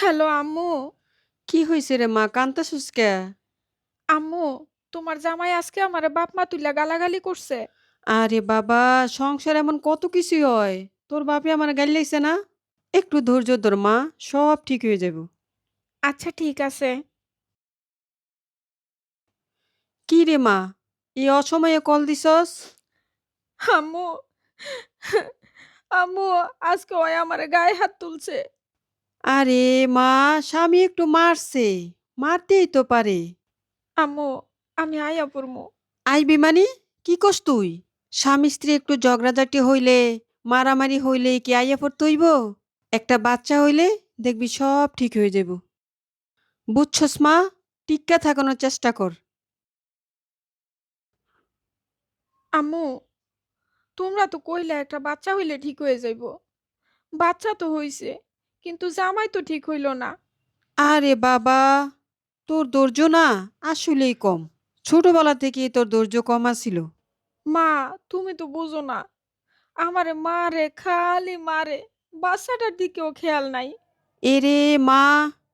Hello আম্মু। কি হইছে রে মা, কান্দতাছিস কে? আম্মু, তোমার জামাই আজকে আমারে বাপ মা তুইলা গালাগালি করছে। আরে বাবা, সংসার এমন কত কিছুই হয়। তোর বাপে আমার গাইলাইছে না? একটু ধৈর্য ধর মা, সব ঠিক হয়ে যাব। আচ্ছা ঠিক আছে। কি রে মা, এই অসময়ে কল দিছস? আম্মু, আম্মু, আজকে ওই আমারে গায়ে হাত তুলছে। আরে মা, স্বামী একটু মারছে, মারতেই তো পারে। আম্মু, আমি আয়া পড়মু। আইবি মানে? কি কস তুই? স্বামী স্ত্রী একটু ঝগড়াঝাটি হইলে, মারামারি হইলে কি আইয়া পড়তে হইব? একটা বাচ্চা হইলে দেখবি সব ঠিক হয়ে যাব। বুঝছস মা? টিক্কা থাকানোর চেষ্টা কর। আম্মু, তোমরা তো কইলা একটা বাচ্চা হইলে ঠিক হয়ে যাইব। বাচ্চা তো হইছে, কিন্তু জামাই তো ঠিক হইল না। আরে বাবা, তোর ধৈর্য না আসলেই কম। ছোটবেলা থেকেই তোর ধৈর্য কমা ছিল। মা, তুমি তো বুঝো না। আমারে মারে, খালি মারে। বাচ্চাটার দিকেও খেয়াল নাই। এরে মা,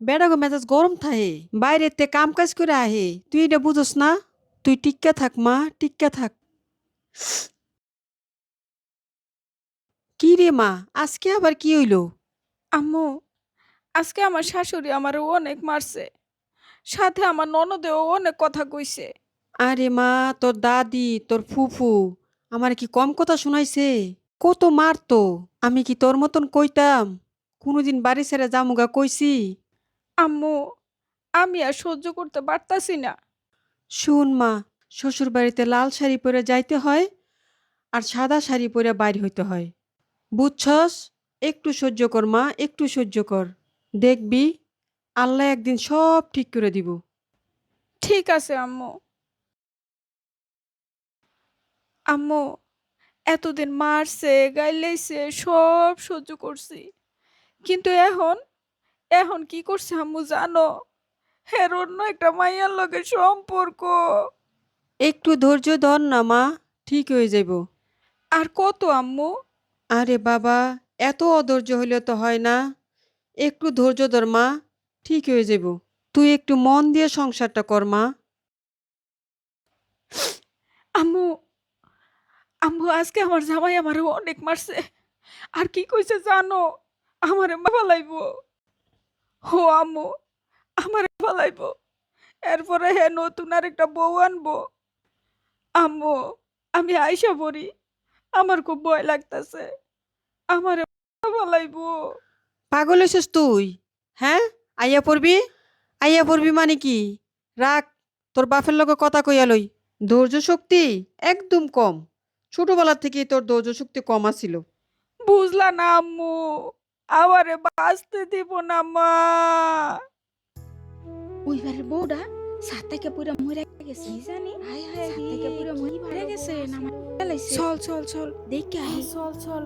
বেড়াগো মেজাজ গরম থাহে, বাইরেতে কাম কাজ করে আহে, তুই এটা বুঝোস না? তুই টিক্কা থাক মা, টিক্কা থাক। কি রে মা, আজকে আবার কি হইল? আম্মু, আজকে আমার শাশুড়ি আমারে অনেক মারছে। সাথে আমার ননদেও অনেক কথা কইছে। আরে মা, তোর দাদি তোর ফুফু আমার কি কম কথা শুনাইছে? কত মারতো, আমি কি তোর মতন কইতাম? কোনোদিন বাড়ি ছেড়ে জামুগা কইছি? আম্মু, আমি আর সহ্য করতে পারতাছি না। শুন মা, শ্বশুর বাড়িতে লাল শাড়ি পরে যাইতে হয় আর সাদা শাড়ি পরে বাইর হইতে হয়। বুঝছস? একটু সহ্য কর মা, একটু সহ্য কর। দেখবি আল্লাহ একদিন সব ঠিক করে দিব। ঠিক আছে আম্মু। আম্মু, এতদিন মারছে, গাইলাইছে, সব সহ্য করছি। কিন্তু এখন এখন কি করছে আম্মু জানো? হের অন্য একটা মাইয়ার লগে সম্পর্ক। একটু ধৈর্য ধর না মা, ঠিক হয়ে যাইব। আর কত আম্মু? আরে বাবা, এত অধৈর্য হইলে তো হয় না। একটু ধৈর্য ধর মা, ঠিক হয়ে যাইব। তুই একটু মন দিয়ে সংসারটা কর মা। আম্মু, আম্মু, আজকে আমার জামাই আমারে অনেক মারছে। আর কি কইছে জানো? আমারে ফালাইবো। হো আম্মু, আমারে ফালাইবো। এরপরে হে নতুন আর একটা বউ আনবো। আম্মু, আমি আইসা পড়ি। আমার খুব ভয় লাগতাছে। আমারে ফালাইবো। পাগল হইছিস তুই? হ্যাঁ, আইয়া পড়বি? আইয়া পড়বি মানে কি? রাখ, তোর বাপের লগে কথা কইয়া লই। ধৈর্য শক্তি একদম কম। ছোটবেলা থেকেই তোর ধৈর্য শক্তি কম আছিল। বুঝলা না আম্মু? আমারে বাঁচতে দিব না মা। ওই বাড়ির বউটা ছাদ থেকে পুরো মরে গেছে। কি জানি? হায় হায় ছাদ রে, থেকে পুরো কি মরে ভালো বউ গেছে না আসলো। ফেলাইছে? চল চল চল। দেখে হ্যাঁ আহি। চল চল।